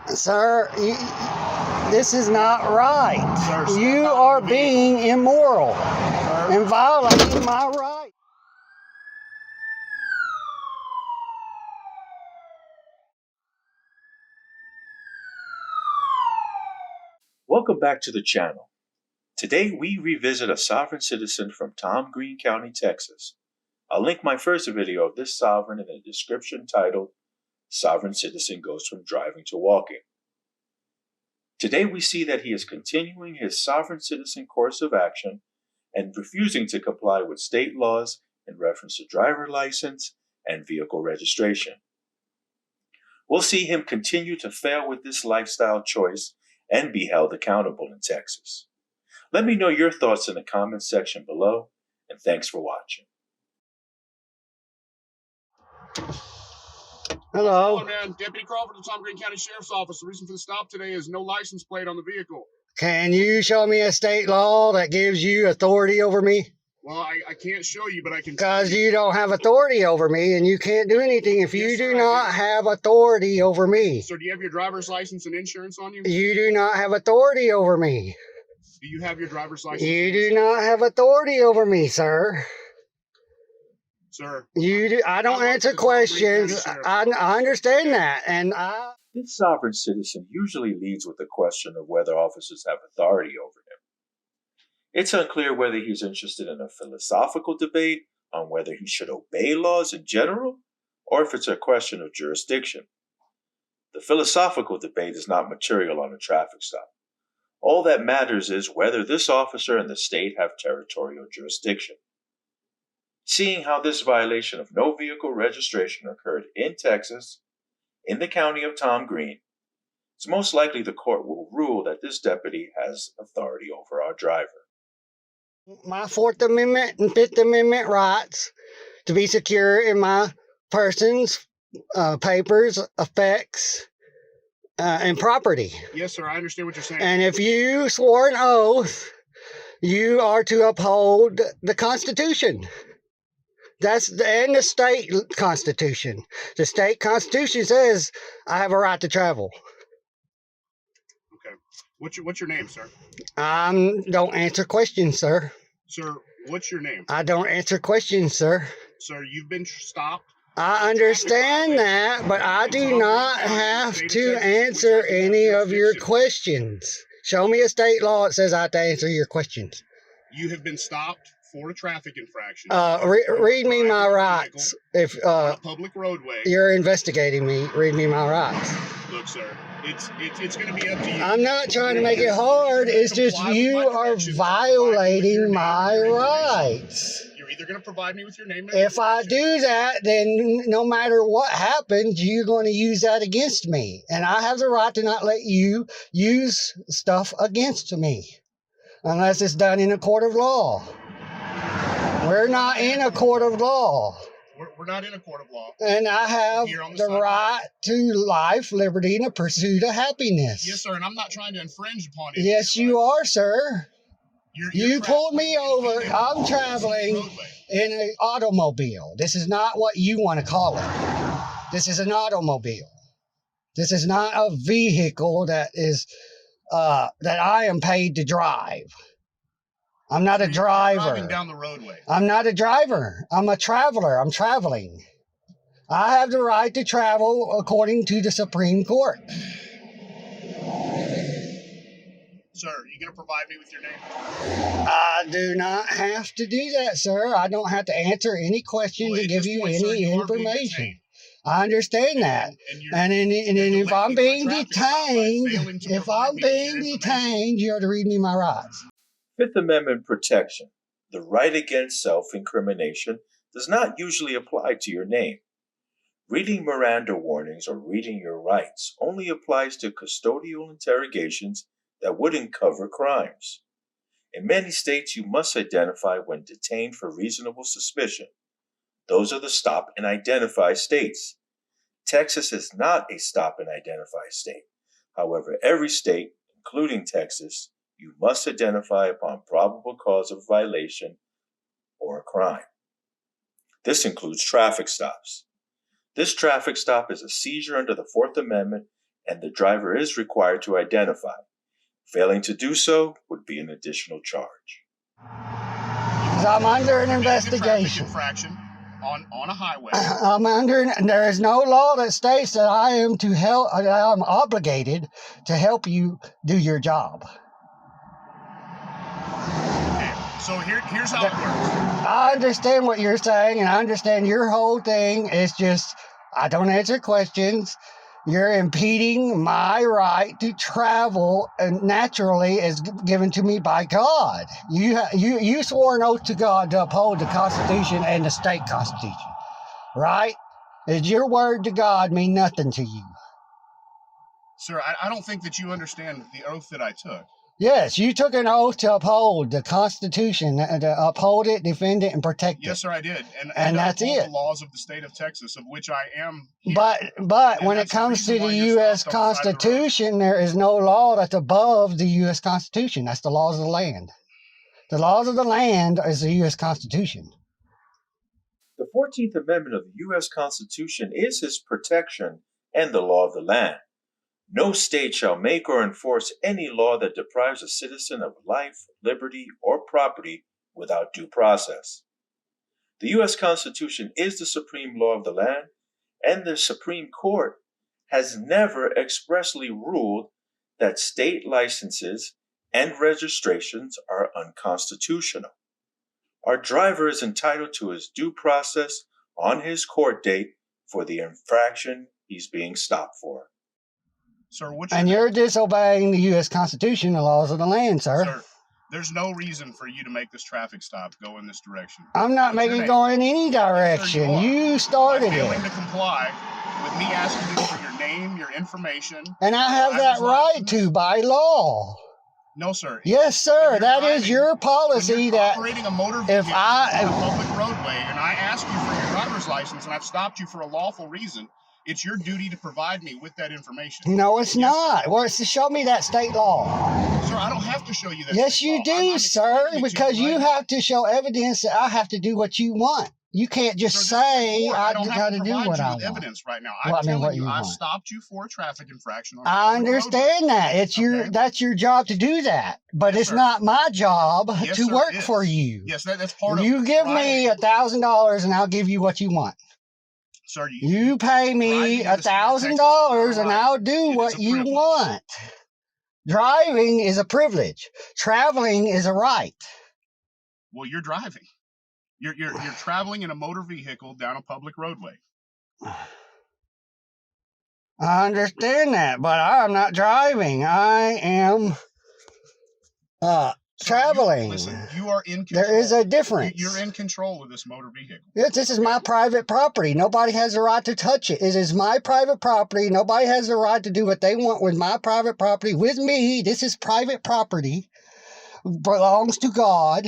Sir, this is not right. Sir, you are being immoral and violating my right. Welcome back to the channel. Today we revisit a sovereign citizen from Tom Green County, Texas. I'll link my first video of this sovereign in the description titled, Sovereign Citizen Goes from Driving to Walking. Today we see that he is continuing his sovereign citizen course of action and refusing to comply with state laws in reference to driver license and vehicle registration. We'll see him continue to fail with this lifestyle choice and be held accountable in Texas. Let me know your thoughts in the comments section below, and thanks for watching. Hello. Hello, man. Deputy Crawford of the Tom Green County Sheriff's Office. The reason for the stop today is no license plate on the vehicle. Can you show me a state law that gives you authority over me? Well, I can't show you, but I can. Because you don't have authority over me, and you can't do anything if you do not have authority over me. Sir, do you have your driver's license and insurance on you? You do not have authority over me. Do you have your driver's license? You do not have authority over me, sir. Sir, I don't answer questions. I understand that, and This sovereign citizen usually leads with the question of whether officers have authority over him. It's unclear whether he's interested in a philosophical debate on whether he should obey laws in general, or if it's a question of jurisdiction. The philosophical debate is not material on a traffic stop. All that matters is whether this officer and the state have territorial jurisdiction. Seeing how this violation of no vehicle registration occurred in Texas, in the county of Tom Green, it's most likely the court will rule that this deputy has authority over our driver. my Fourth Amendment and Fifth Amendment rights to be secure in my persons, papers, effects, and property. Yes, sir. I understand what you're saying. And if you swore an oath, you are to uphold the Constitution. And the state Constitution. The state Constitution says I have a right to travel. Okay. What's your name, sir? Don't answer questions, sir. Sir, what's your name? I don't answer questions, sir. Sir, you've been stopped. I understand that, but I do not have to answer any of your questions. Show me a state law that says I have to answer your questions. You have been stopped for a traffic infraction. Read me my rights. If on a public roadway. You're investigating me, read me my rights. Look, sir, it's going to be up to you. I'm not trying to make it hard. It's just you are violating my rights. You're either going to provide me with your name. If I do that, then no matter what happens, you're going to use that against me. And I have the right to not let you use stuff against me. Unless it's done in a court of law. We're not in a court of law. We're not in a court of law. And I have the right to life, liberty, and the pursuit of happiness. Yes, sir, and I'm not trying to infringe upon it. Yes, you are, sir. You pulled me over. I'm traveling in an automobile. This is not what you want to call it. This is an automobile. This is not a vehicle that is that I am paid to drive. I'm not a driver. Driving down the roadway. I'm not a driver. I'm a traveler. I'm traveling. I have the right to travel according to the Supreme Court. Sir, are you going to provide me with your name? I do not have to do that, sir. I don't have to answer any questions and give you any information. I understand that. And if I'm being detained, you have to read me my rights. Fifth Amendment protection, the right against self-incrimination, does not usually apply to your name. Reading Miranda warnings or reading your rights only applies to custodial interrogations that wouldn't cover crimes. In many states, you must identify when detained for reasonable suspicion. Those are the stop and identify states. Texas is not a stop and identify state. However, every state, including Texas, you must identify upon probable cause of violation or a crime. This includes traffic stops. This traffic stop is a seizure under the Fourth Amendment and the driver is required to identify. Failing to do so would be an additional charge. I'm under an Committing a investigation. traffic infraction on a highway. There is no law that states that I'm obligated to help you do your job. Okay, so here's how it works. I understand what you're saying, and I understand your whole thing is just, I don't answer questions. You're impeding my right to travel naturally as given to me by God. You swore an oath to God to uphold the Constitution and the state constitution, right? Does your word to God mean nothing to you? Sir, I don't think that you understand the oath that I took. Yes, you took an oath to uphold the Constitution, to uphold it, defend it, and protect it. Yes, sir, I did. And that's uphold it. the laws of the state of Texas, of which I am here. But when it comes to the U.S. Constitution, there is no law that's above the U.S. Constitution. That's the laws of the land. The laws of the land is the U.S. Constitution. The 14th Amendment of the U.S. Constitution is his protection and the law of the land. No state shall make or enforce any law that deprives a citizen of life, liberty, or property without due process. The U.S. Constitution is the supreme law of the land, and the Supreme Court has never expressly ruled that state licenses and registrations are unconstitutional. Our driver is entitled to his due process on his court date for the infraction he's being stopped for. Sir, you're disobeying the U.S. Constitution, the laws of the land, sir. Sir, there's no reason for you to make this traffic stop go in this direction. I'm not making it go in any direction. Yes, you started by failing it. to comply with me asking you for your name, your information. And I have that right to by law. No, sir. Yes, sir. That is your policy. That operating a motor vehicle on a public roadway, and I ask you for your driver's license, and I've stopped you for a lawful reason, it's your duty to provide me with that information. No, it's not. Well, show me that state law. Sir, I don't have to show you that. Yes, you do, sir, because you have to show evidence that I have to do what you want. You can't just say I got to do what I want. Evidence right now. I've stopped you for a traffic infraction. I understand that. It's that's your job to do that, but it's not my job to work for you. Yes, that's part of. You give me $1,000 and I'll give you what you want. Sir, you pay me $1,000 and I'll do what you want. Driving is a privilege. Traveling is a right. Well, you're driving. You're traveling in a motor vehicle down a public roadway. I understand that, but I'm not driving. I am traveling. Listen, you are in control. There is a difference. You're in control of this motor vehicle. Yes, this is my private property. Nobody has the right to touch it. It is my private property. Nobody has the right to do what they want with my private property. With me, this is private property. Belongs to God.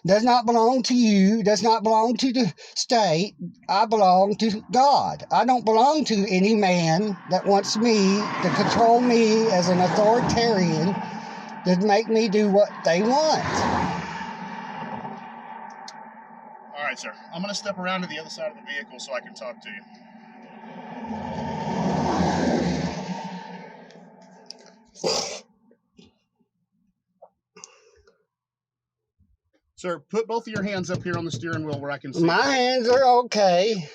Does not belong to you. Does not belong to the state. I belong to God. I don't belong to any man that wants me to control me as an authoritarian to make me do what they want. All right, sir. I'm going to step around to the other side of the vehicle so I can talk to you. Sir, put both of your hands up here on the steering wheel where I can see. My hands are okay.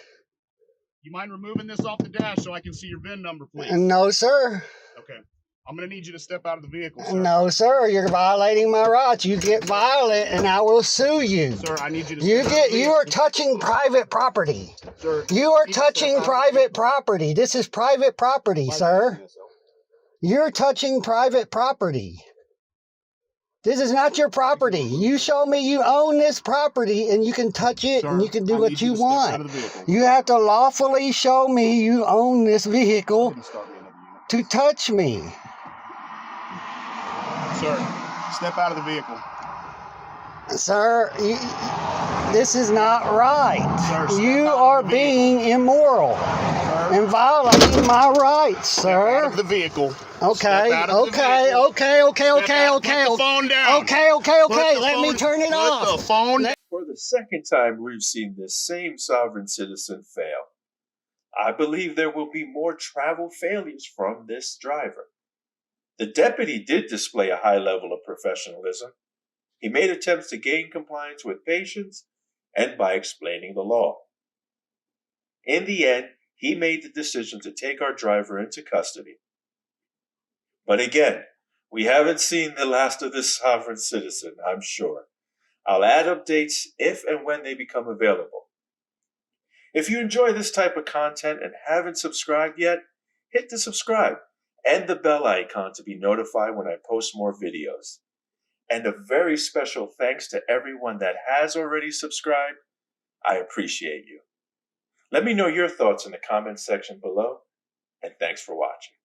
You mind removing this off the dash so I can see your VIN number, please? No, sir. Okay. I'm going to need you to step out of the vehicle, sir. No, sir. You're violating my rights. You get violent and I will sue you. Sir, I need you to You are touching private property. Sir, you are touching private property. This is private property, sir. You're touching private property. This is not your property. You show me you own this property and you can touch it, sir, and you can do what you want. You have to lawfully show me you own this vehicle to touch me. Sir, step out of the vehicle. Sir, this is not right. Sir, you are being immoral and violating my rights, sir. Step out of the vehicle. Okay. Put the phone down. Okay. Let me turn it off. Put the phone down. For the second time, we've seen this same sovereign citizen fail. I believe there will be more travel failures from this driver. The deputy did display a high level of professionalism. He made attempts to gain compliance with patience and by explaining the law. In the end, he made the decision to take our driver into custody. But again, we haven't seen the last of this sovereign citizen, I'm sure. I'll add updates if and when they become available. If you enjoy this type of content and haven't subscribed yet, hit the subscribe and the bell icon to be notified when I post more videos. And a very special thanks to everyone that has already subscribed. I appreciate you. Let me know your thoughts in the comments section below, and thanks for watching.